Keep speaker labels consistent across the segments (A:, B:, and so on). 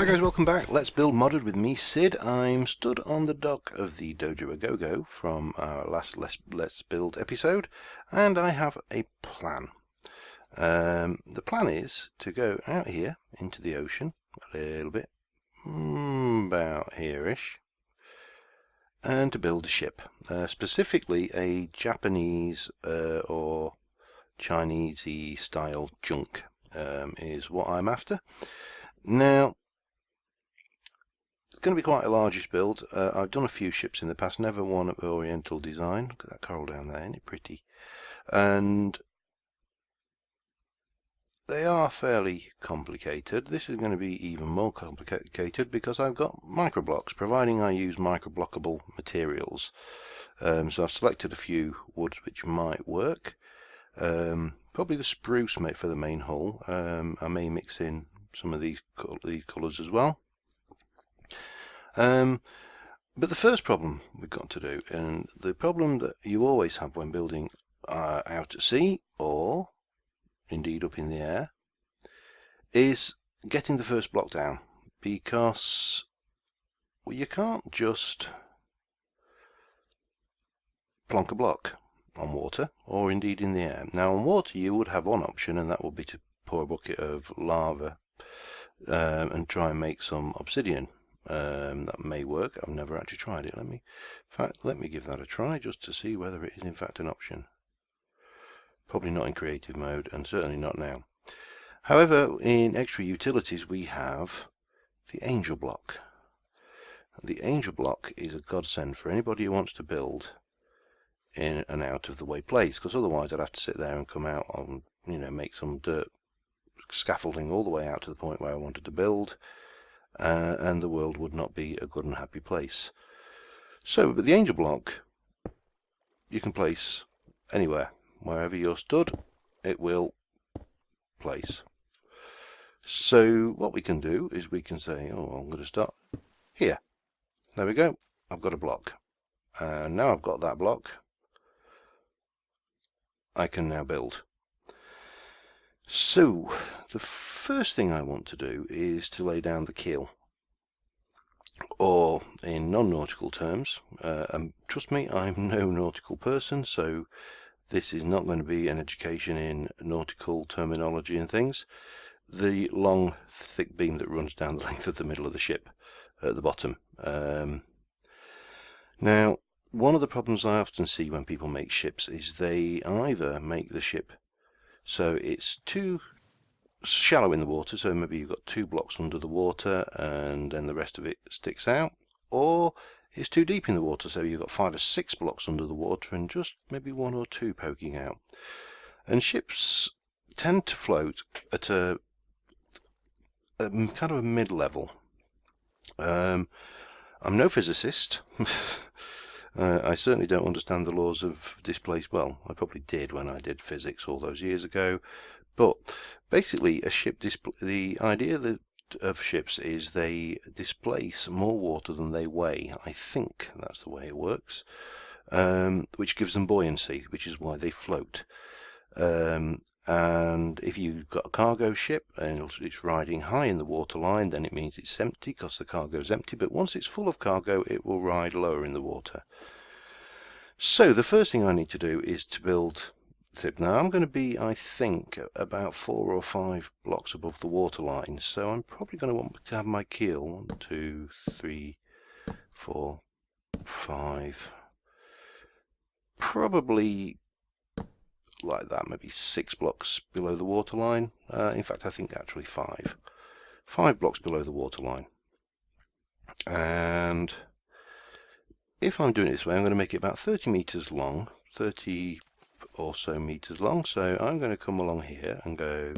A: Hi guys, welcome back. Let's build modded with me, Sid. I'm stood on the dock of the Dojo A Go-Go from our last Let's Build episode, and I have a plan. The plan is to go out here into the ocean a little bit, about here-ish, and to build a ship, specifically a Japanese or Chinese-y style junk is what I'm after. Now, it's going to be quite a largish build. I've done a few ships in the past, never one of Oriental design. Look at that coral down there, isn't it pretty? And they are fairly complicated. This is going to be even more complicated because I've got microblocks, providing I use microblockable materials. So I've selected a few woods which might work. Probably the spruce for the main hull. I may mix in some of these colours as well. But the first problem we've got to do, and the problem that you always have when building out at sea, or indeed up in the air, is getting the first block down, because you can't just plonk a block on water, or indeed in the air. Now on water you would have one option, and that would be to pour a bucket of lava and try and make some obsidian. That may work. I've never actually tried it. Let me give that a try just to see whether it is in fact an option. Probably not in creative mode, and certainly not now. However, in extra utilities we have the angel block. The angel block is a godsend for anybody who wants to build in an out of the way place, because otherwise I'd have to sit there and come out and make some dirt scaffolding all the way out to the point where I wanted to build. And the world would not be a good and happy place. So, but the angel block you can place anywhere. Wherever you're stood, it will place. So what we can do is we can say, I'm going to start here. There we go. I've got a block. And now I've got that block, I can now build. So, the first thing I want to do is to lay down the keel, or in non-nautical terms, and trust me, I'm no nautical person, so this is not going to be an education in nautical terminology and things. The long, thick beam that runs down the length of the middle of the ship at the bottom. Now, one of the problems I often see when people make ships is they either make the ship so it's too shallow in the water, so maybe you've got 2 blocks under the water and then the rest of it sticks out, or it's too deep in the water, so you've got 5 or 6 blocks under the water and just maybe 1 or 2 poking out. And ships tend to float at a kind of a mid-level. I'm no physicist. I certainly don't understand the laws of displacement. Well, I probably did when I did physics all those years ago. But basically, a ship the idea of ships is they displace more water than they weigh. I think that's the way it works, which gives them buoyancy, which is why they float. And if you've got a cargo ship and it's riding high in the waterline, then it means it's empty because the cargo is empty. But once it's full of cargo, it will ride lower in the water. So the first thing I need to do is to build tip. Now I'm going to be, I think, about 4 or 5 blocks above the waterline, so I'm probably going to want to have my keel 1, 2, 3, 4, 5, probably like that, maybe 6 blocks below the waterline. In fact, I think actually 5 blocks below the waterline. And if I'm doing it this way, I'm going to make it about 30 meters long, 30 or so meters long. So I'm going to come along here and go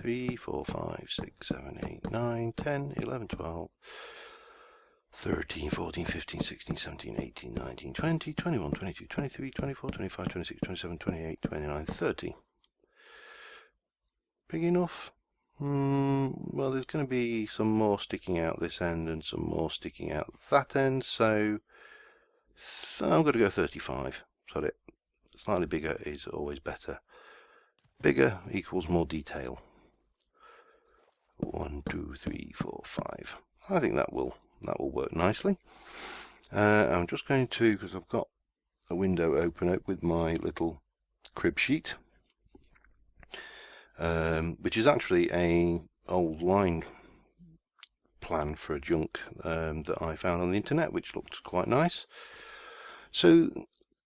A: 3, 4, 5, 6, 7, 8, 9, 10, 11, 12, 13, 14, 15, 16, 17, 18, 19, 20, 21, 22, 23, 24, 25, 26, 27, 28, 29, 30. Big enough? Well, there's going to be some more sticking out this end and some more sticking out that end, so I'm going to go 35. Sorry, slightly bigger is always better. Bigger equals more detail. 1, 2, 3, 4, 5. I think that will work nicely. I'm just going to, because I've got a window open up with my little crib sheet, which is actually a old line plan for a junk that I found on the internet, which looked quite nice. So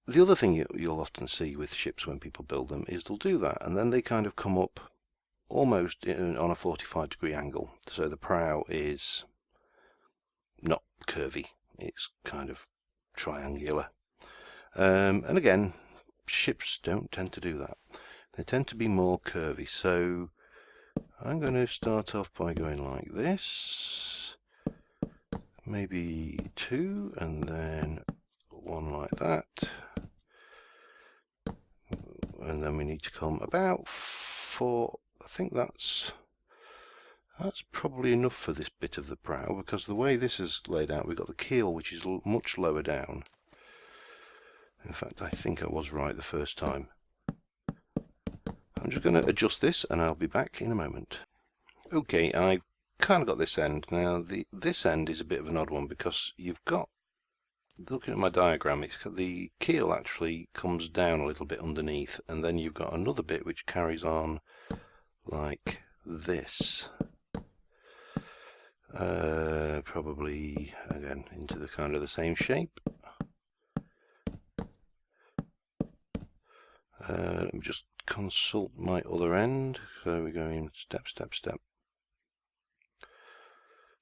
A: the other thing you'll often see with ships when people build them is they'll do that, and then they kind of come up almost on a 45-degree angle. So the prow is not curvy, it's kind of triangular. And again, ships don't tend to do that. They tend to be more curvy. So I'm going to start off by going like this, maybe 2, and then 1 like that. And then we need to come about 4. I think that's probably enough for this bit of the prow, because the way this is laid out, we've got the keel, which is much lower down. In fact, I think I was right the first time. I'm just going to adjust this and I'll be back in a moment. Okay, I've kind of got this end. Now, this end is a bit of an odd one, because you've got, looking at my diagram, it's got the keel actually comes down a little bit underneath, and then you've got another bit which carries on like this. Probably again into the kind of the same shape. Let me just consult my other end. So we're going step, step, step.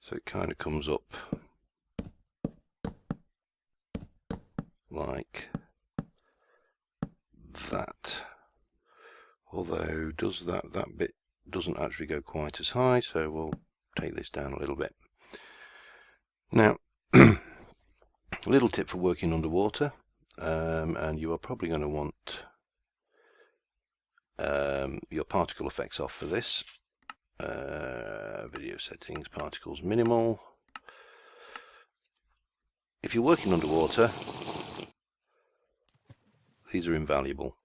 A: So it kind of comes up like that. Although that bit doesn't actually go quite as high, so we'll take this down a little bit. Now, a little tip for working underwater, and you are probably going to want your particle effects off for this. Video settings, particles minimal. If you're working underwater, these are invaluable.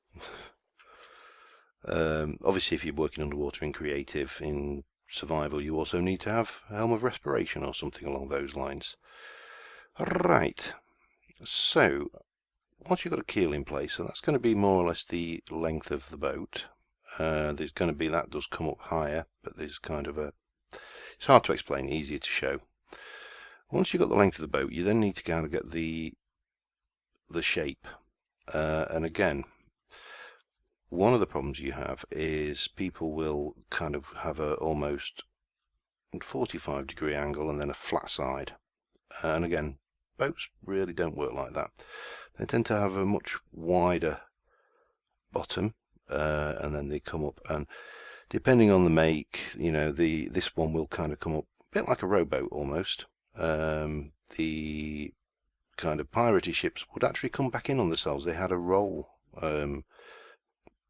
A: Obviously, if you're working underwater in creative, in survival, you also need to have a helm of respiration or something along those lines. Right, so once you've got a keel in place, so that's going to be more or less the length of the boat. There's going to be, that does come up higher, but there's kind of a, it's hard to explain, easier to show. Once you've got the length of the boat, you then need to kind of get the shape, and again, one of the problems you have is people will kind of have a almost 45-degree angle and then a flat side. And again, boats really don't work like that. They tend to have a much wider bottom, and then they come up, and depending on the make, you know, this one will kind of come up a bit like a rowboat almost. The kind of piratey ships would actually come back in on themselves. They had a roll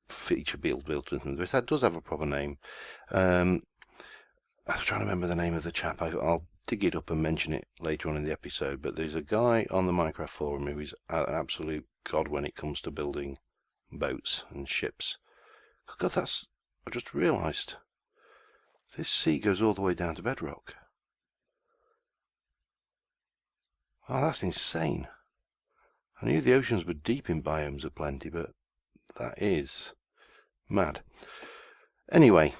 A: feature built into them. That does have a proper name. I'm trying to remember the name of the chap. I'll dig it up and mention it later on in the episode, but there's a guy on the Minecraft forum who is an absolute god when it comes to building boats and ships. God, I just realised this sea goes all the way down to bedrock. Oh, that's insane. I knew the oceans were deep in Biomes O Plenty, but that is mad. Anyway,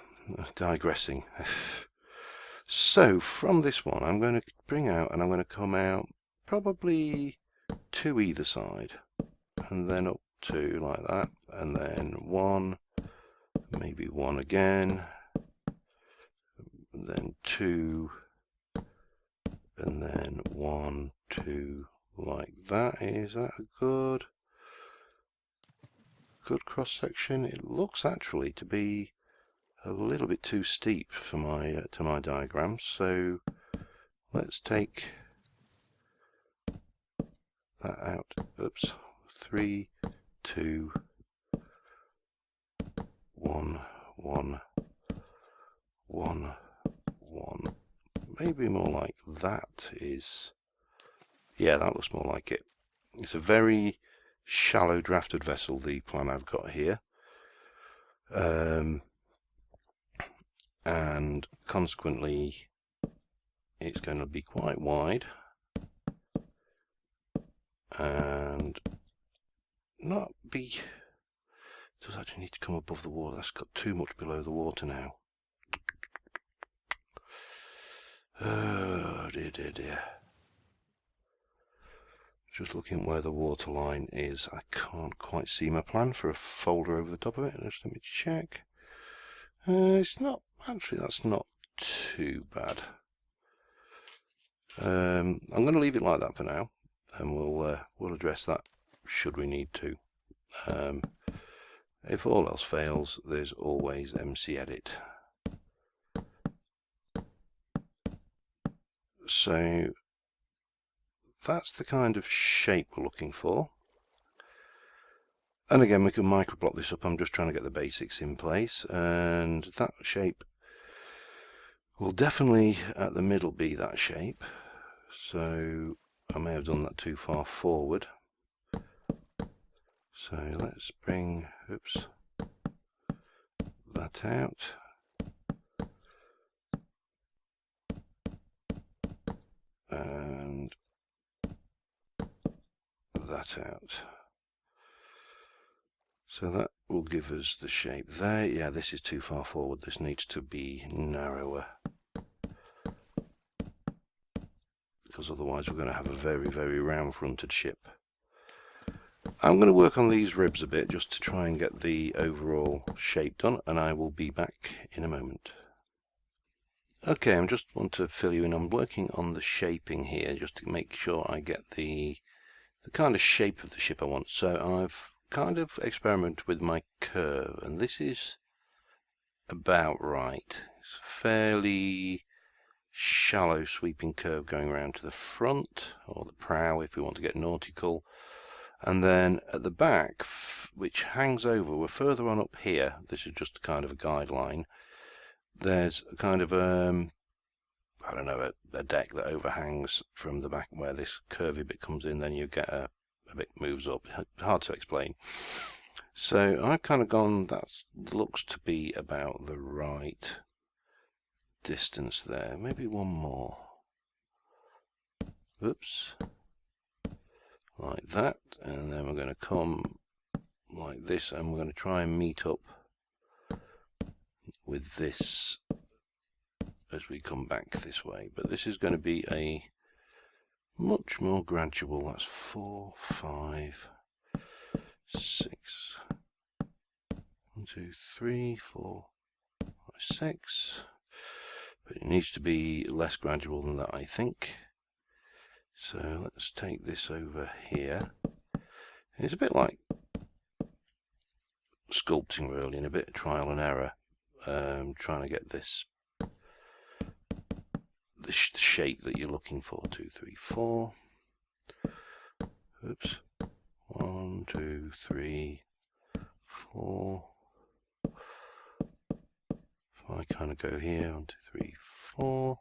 A: digressing. So from this one, I'm going to bring out, and I'm going to come out probably 2 either side, and then up 2 like that, and then 1, maybe 1 again, and then 2, and then 1, 2 like that. Is that a good cross section? It looks actually to be a little bit too steep for my to my diagram, so let's take that out. Oops. 3, 2, 1, 1, 1, 1. Maybe more like that is, yeah, that looks more like it. It's a very shallow drafted vessel, the plan I've got here. and consequently it's going to be quite wide and not be, does actually need to come above the water. That's got too much below the water now. Oh dear, dear, dear. Just looking where the water line is, I can't quite see my plan for a folder over the top of it. Just let me check. It's not, actually that's not too bad. I'm going to leave it like that for now, and we'll address that should we need to. If all else fails, there's always MC Edit. So that's the kind of shape we're looking for. And again, we can micro block this up. I'm just trying to get the basics in place, and that shape will definitely at the middle be that shape. So I may have done that too far forward. So let's bring, oops, that out. And that out. So that will give us the shape there. Yeah, this is too far forward. This needs to be narrower, because otherwise we're going to have a very, very round fronted ship. I'm going to work on these ribs a bit just to try and get the overall shape done, and I will be back in a moment. Okay, I just want to fill you in. I'm working on the shaping here just to make sure I get the kind of shape of the ship I want. So I've kind of experimented with my curve, and this is about right. It's a fairly shallow sweeping curve going around to the front, or the prow if we want to get nautical. And then at the back, which hangs over, we're further on up here. This is just kind of a guideline. There's a kind of I don't know, a deck that overhangs from the back where this curvy bit comes in. Then you get a bit moves up. Hard to explain. So I've kind of gone, that looks to be about the right distance there. Maybe one more. Oops. Like that. And then we're going to come like this, and we're going to try and meet up with this as we come back this way. But this is going to be a much more gradual. That's 4, 5, 6. 1, 2, 3, 4, 5, 6. But it needs to be less gradual than that, I think. So let's take this over here. It's a bit like sculpting really, and a bit of trial and error, trying to get this the shape that you're looking for. 2, 3, 4. Oops. 1, 2, 3, 4. If I kind of go here, 1, 2, 3, 4.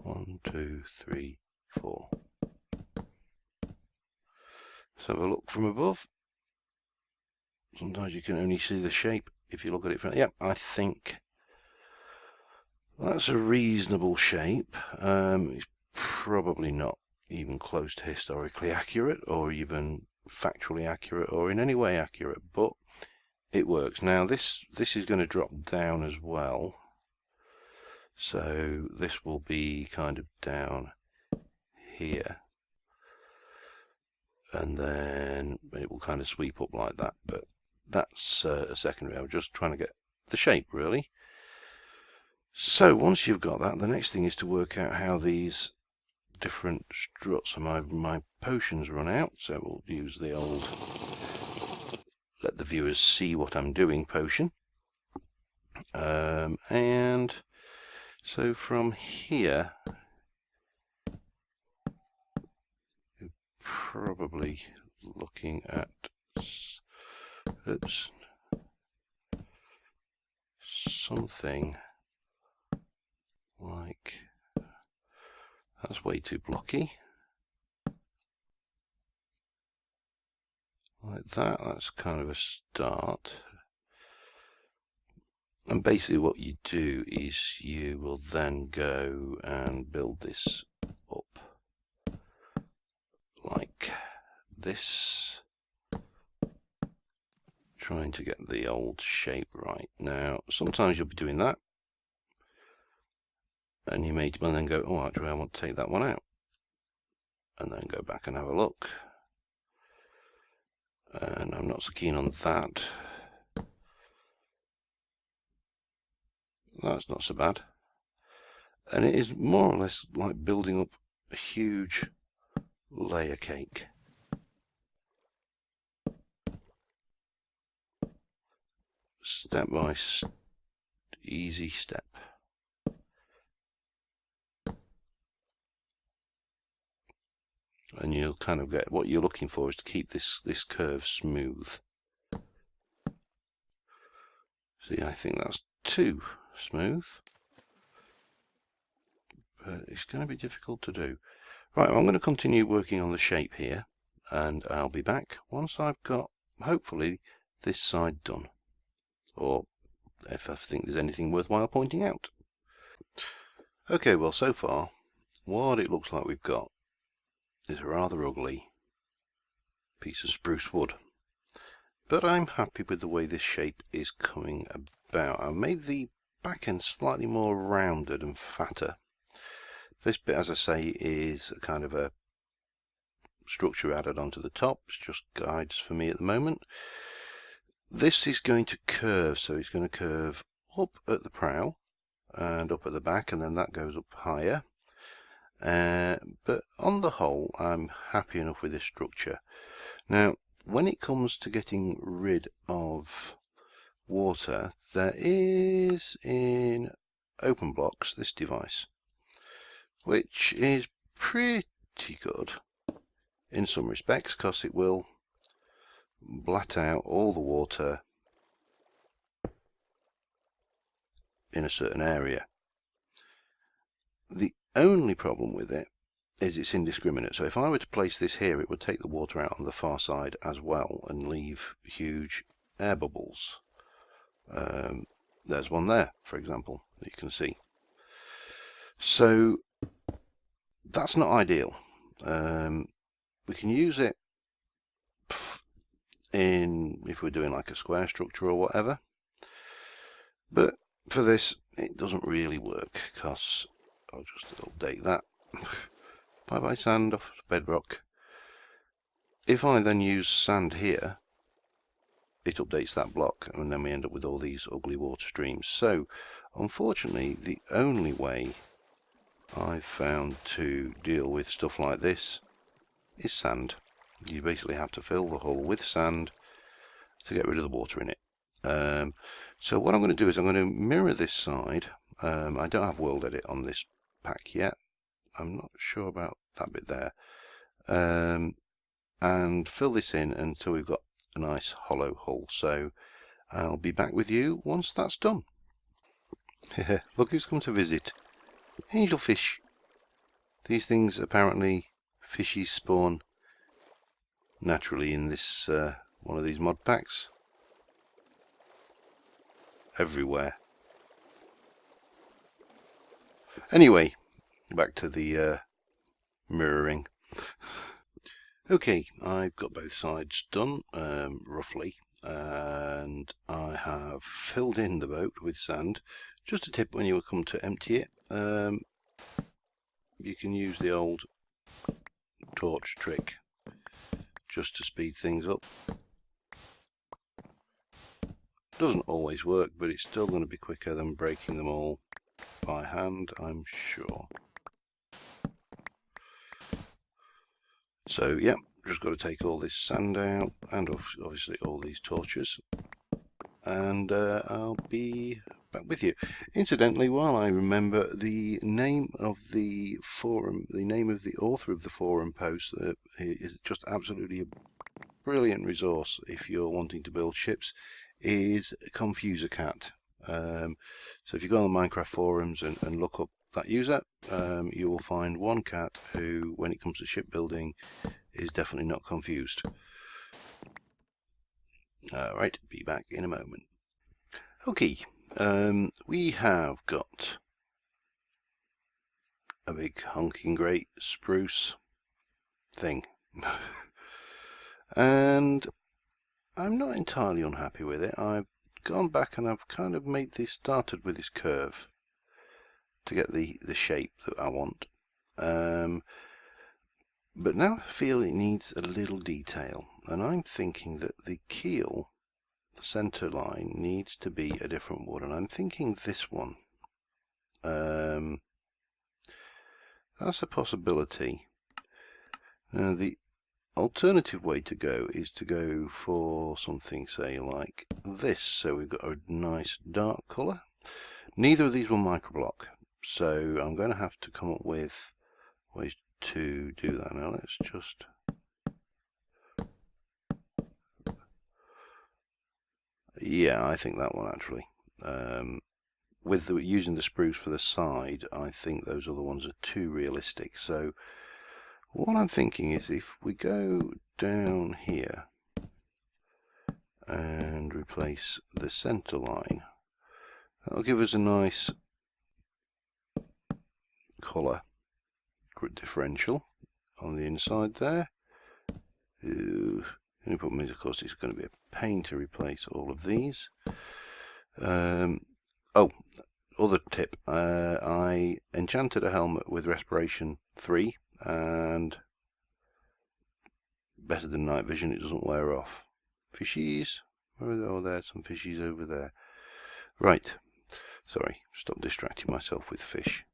A: 1, 2, 3, 4. Let's have a look from above. Sometimes you can only see the shape if you look at it from. Yep, I think that's a reasonable shape. It's probably not even close to historically accurate, or even factually accurate, or in any way accurate, but it works. Now this is going to drop down as well, so this will be kind of down here, and then it will kind of sweep up like that. But that's a secondary. I'm just trying to get the shape really. So once you've got that, the next thing is to work out how these different struts and my potions run out. So we'll use the old let the viewers see what I'm doing potion. And so from here, you're probably looking at, oops, something like, that's way too blocky. Like that, that's kind of a start. And basically what you do is you will then go and build this up like this, trying to get the old shape right. Now sometimes you'll be doing that and you may then go, oh actually I want to take that one out, and then go back and have a look, and I'm not so keen on that. That's not so bad, and it is more or less like building up a huge layer cake. Step by easy step. And you'll kind of get what you're looking for is to keep this curve smooth. See, I think that's too smooth, but it's going to be difficult to do. Right, I'm going to continue working on the shape here, and I'll be back once I've got, hopefully, this side done, or if I think there's anything worthwhile pointing out. Okay, well, so far what it looks like we've got is a rather ugly piece of spruce wood, but I'm happy with the way this shape is coming about. I've made the back end slightly more rounded and fatter. This bit, as I say, is a kind of a structure added onto the top. It's just guides for me at the moment. This is going to curve, so it's going to curve up at the prow and up at the back, and then that goes up higher. But on the whole, I'm happy enough with this structure. Now, when it comes to getting rid of water, there is in Open Blocks this device, which is pretty good in some respects, because it will blat out all the water in a certain area. The only problem with it is it's indiscriminate. So if I were to place this here, it would take the water out on the far side as well and leave huge air bubbles. There's one there, for example, that you can see. So that's not ideal. We can use it if we're doing like a square structure or whatever, but for this it doesn't really work, because I'll just update that. Bye bye sand off bedrock. If I then use sand here, it updates that block, and then we end up with all these ugly water streams. So unfortunately, the only way I've found to deal with stuff like this is sand. You basically have to fill the hole with sand to get rid of the water in it. So what I'm going to do is I'm going to mirror this side. I don't have world edit on this pack yet. I'm not sure about that bit there. And fill this in until we've got a nice hollow hull. So I'll be back with you once that's done. Look who's come to visit. Angelfish. These things, apparently, fishies spawn naturally in this one of these mod packs. Everywhere. Anyway, back to the mirroring. Okay, I've got both sides done, roughly, and I have filled in the boat with sand. Just a tip when you come to empty it, you can use the old torch trick just to speed things up. Doesn't always work, but it's still going to be quicker than breaking them all by hand, I'm sure. So yeah, just got to take all this sand out, and obviously all these torches, and I'll be back with you. Incidentally, while I remember, the name of the forum, the name of the author of the forum post is just absolutely a brilliant resource if you're wanting to build ships, is ConfuserCat. So if you go on the Minecraft forums and look up that user, you will find one cat who, when it comes to shipbuilding, is definitely not confused. Alright, be back in a moment. Okay, we have got a big honking great spruce thing. And I'm not entirely unhappy with it. I've gone back and I've kind of started with this curve to get the shape that I want. But now I feel it needs a little detail, and I'm thinking that the keel, the center line, needs to be a different wood, and I'm thinking this one. That's a possibility. Now the alternative way to go is to go for something, say, like this. So we've got a nice dark colour. Neither of these will microblock, so I'm going to have to come up with ways to do that. Now let's just... yeah, I think that one actually. With using the spruce for the side, I think those other ones are too realistic. So what I'm thinking is if we go down here and replace the center line, that'll give us a nice colour differential on the inside there. The only problem is, of course, it's going to be a pain to replace all of these. Oh, other tip, I enchanted a helmet with Respiration 3, and better than night vision, it doesn't wear off. Fishies? Where are they? Oh, there's some fishies over there. Right, sorry, stop distracting myself with fish.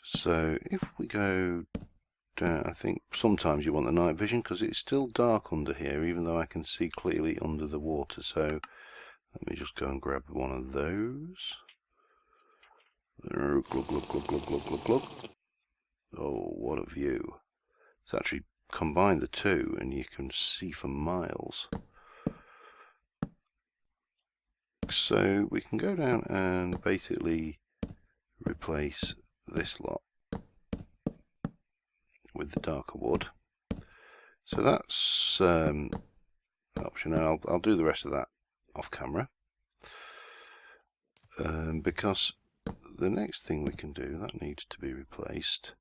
A: So if we go down, I think sometimes you want the night vision because it's still dark under here, even though I can see clearly under the water. So let me just go and grab one of those. Glug, glug, glug, glug, glug, glug, glug. Oh, what a view. It's actually combined the two and you can see for miles. So we can go down and basically replace this lot with the darker wood. So that's an option, and I'll do the rest of that off camera, because the next thing we can do that needs to be replaced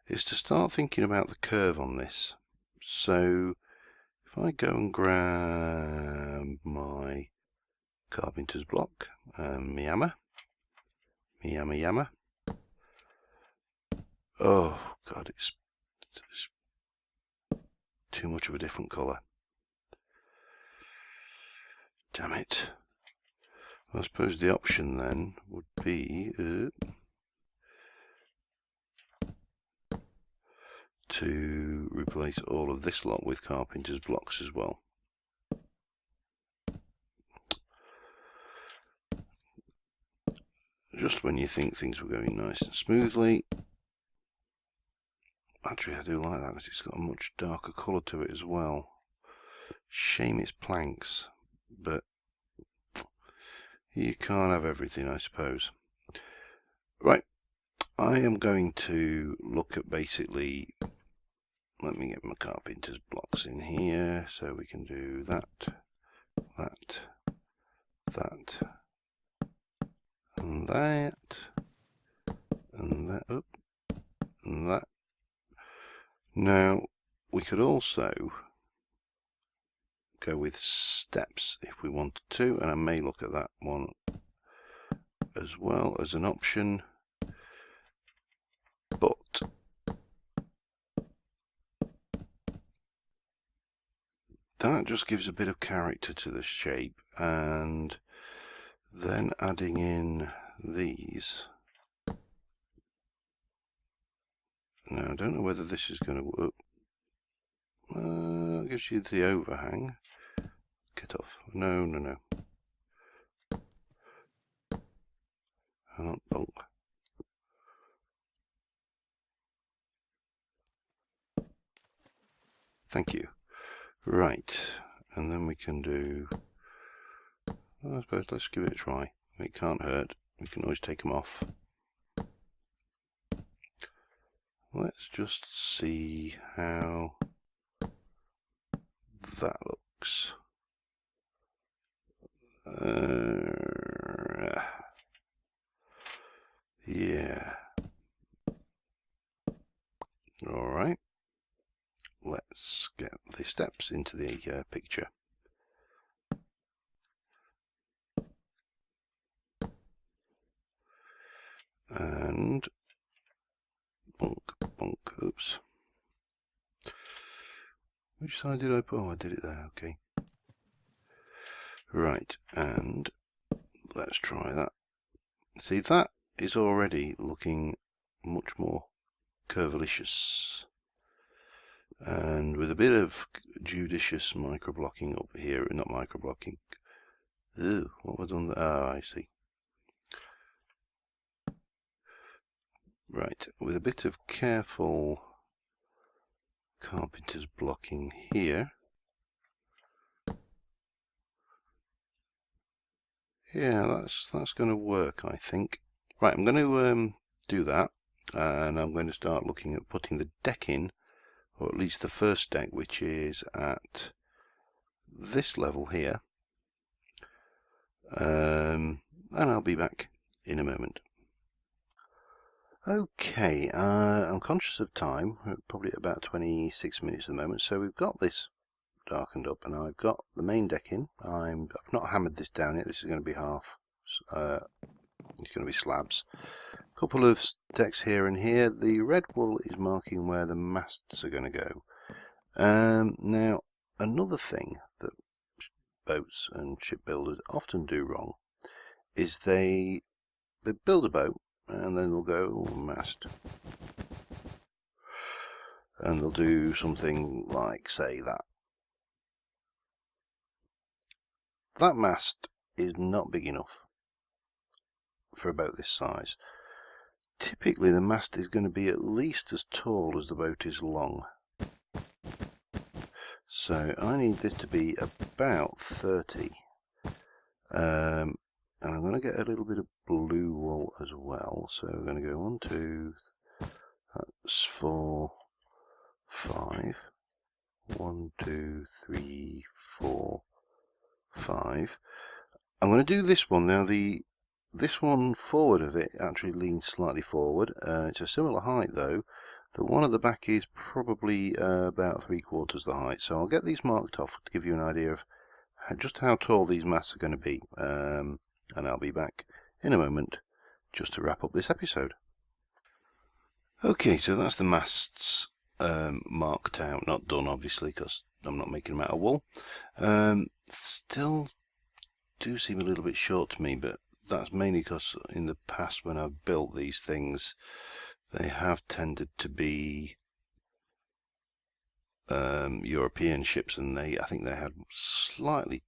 A: is to start thinking about the curve on this. So if I go and grab my Carpenter's block and my hammer, oh god, it's too much of a different colour. Damn it. I suppose the option then would be to replace all of this lot with Carpenter's blocks as well. Just when you think things were going nice and smoothly. Actually, I do like that because it's got a much darker colour to it as well. Shame it's planks, but you can't have everything, I suppose. Right, I am going to look at basically, let me get my Carpenter's blocks in here so we can do that, and that, and that, oh, and that. Now, we could also go with steps if we wanted to, and I may look at that one as well as an option, but that just gives a bit of character to the shape, and then adding in these. Now, I don't know whether this is going to work. It gives you the overhang. Get off. No. Oh. Thank you. Right, and then we can do, I suppose let's give it a try. It can't hurt. We can always take them off. Let's just see how that looks. Yeah. Alright. Let's get the steps into the picture. And bonk, bonk, oops. Which side did I put? Oh, I did it there, okay. Right, and let's try that. See, that is already looking much more curvilicious. And with a bit of judicious micro-blocking up here, not micro-blocking. Ew, what have I done there? Oh, I see. Right, with a bit of careful carpenter's blocking here. Yeah, that's going to work, I think. Right, I'm going to do that, and I'm going to start looking at putting the deck in, or at least the first deck, which is at this level here. And I'll be back in a moment. Okay, I'm conscious of time. We're probably at about 26 minutes at the moment, so we've got this darkened up, and I've got the main deck in. I've not hammered this down yet. This is going to be half. It's going to be slabs. A couple of decks here and here. The red wool is marking where the masts are going to go. Now, another thing that boats and shipbuilders often do wrong is they build a boat and then they'll go mast, and they'll do something like, say, that mast is not big enough for a boat this size. Typically the mast is going to be at least as tall as the boat is long. So I need this to be about 30. And I'm going to get a little bit of blue wool as well. So we're going to go 1, 2, that's 4, 5. 1, 2, 3, 4, 5. I'm going to do this one now. This one forward of it actually leans slightly forward. It's a similar height though. The one at the back is probably about 3/4 the height. So I'll get these marked off to give you an idea of just how tall these masts are going to be. And I'll be back in a moment just to wrap up this episode. Okay, so that's the masts marked out, not done obviously because I'm not making them out of wool. Still do seem a little bit short to me, but that's mainly because in the past when I've built these things, they have tended to be European ships, and I think they had slightly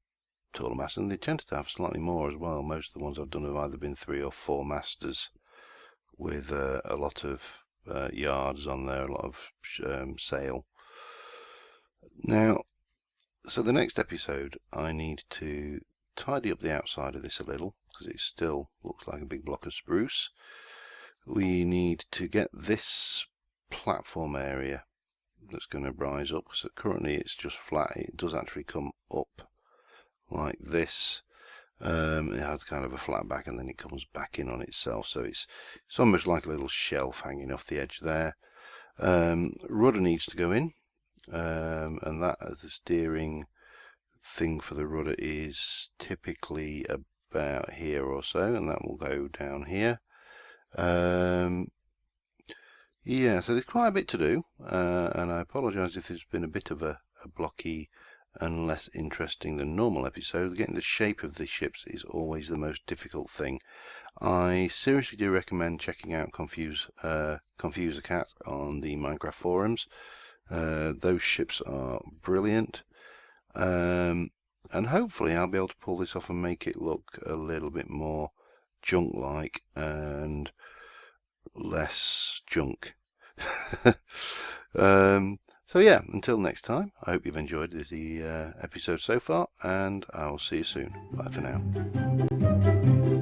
A: taller masts, and they tended to have slightly more as well. Most of the ones I've done have either been 3 or 4 masters with a lot of yards on there, a lot of sail. Now, so the next episode I need to tidy up the outside of this a little because it still looks like a big block of spruce. We need to get this platform area that's going to rise up, because currently it's just flat. It does actually come up like this. It has kind of a flat back and then it comes back in on itself, so it's almost like a little shelf hanging off the edge there. Rudder needs to go in, and that as the steering thing for the rudder is typically about here or so, and that will go down here. Yeah, so there's quite a bit to do, and I apologise if there's been a bit of a blocky and less interesting than normal episodes. Getting the shape of the ships is always the most difficult thing. I seriously do recommend checking out Confuse a Cat on the Minecraft forums. Those ships are brilliant, and hopefully I'll be able to pull this off and make it look a little bit more junk-like and less junk. So yeah, until next time, I hope you've enjoyed the episode so far, and I'll see you soon. Bye for now.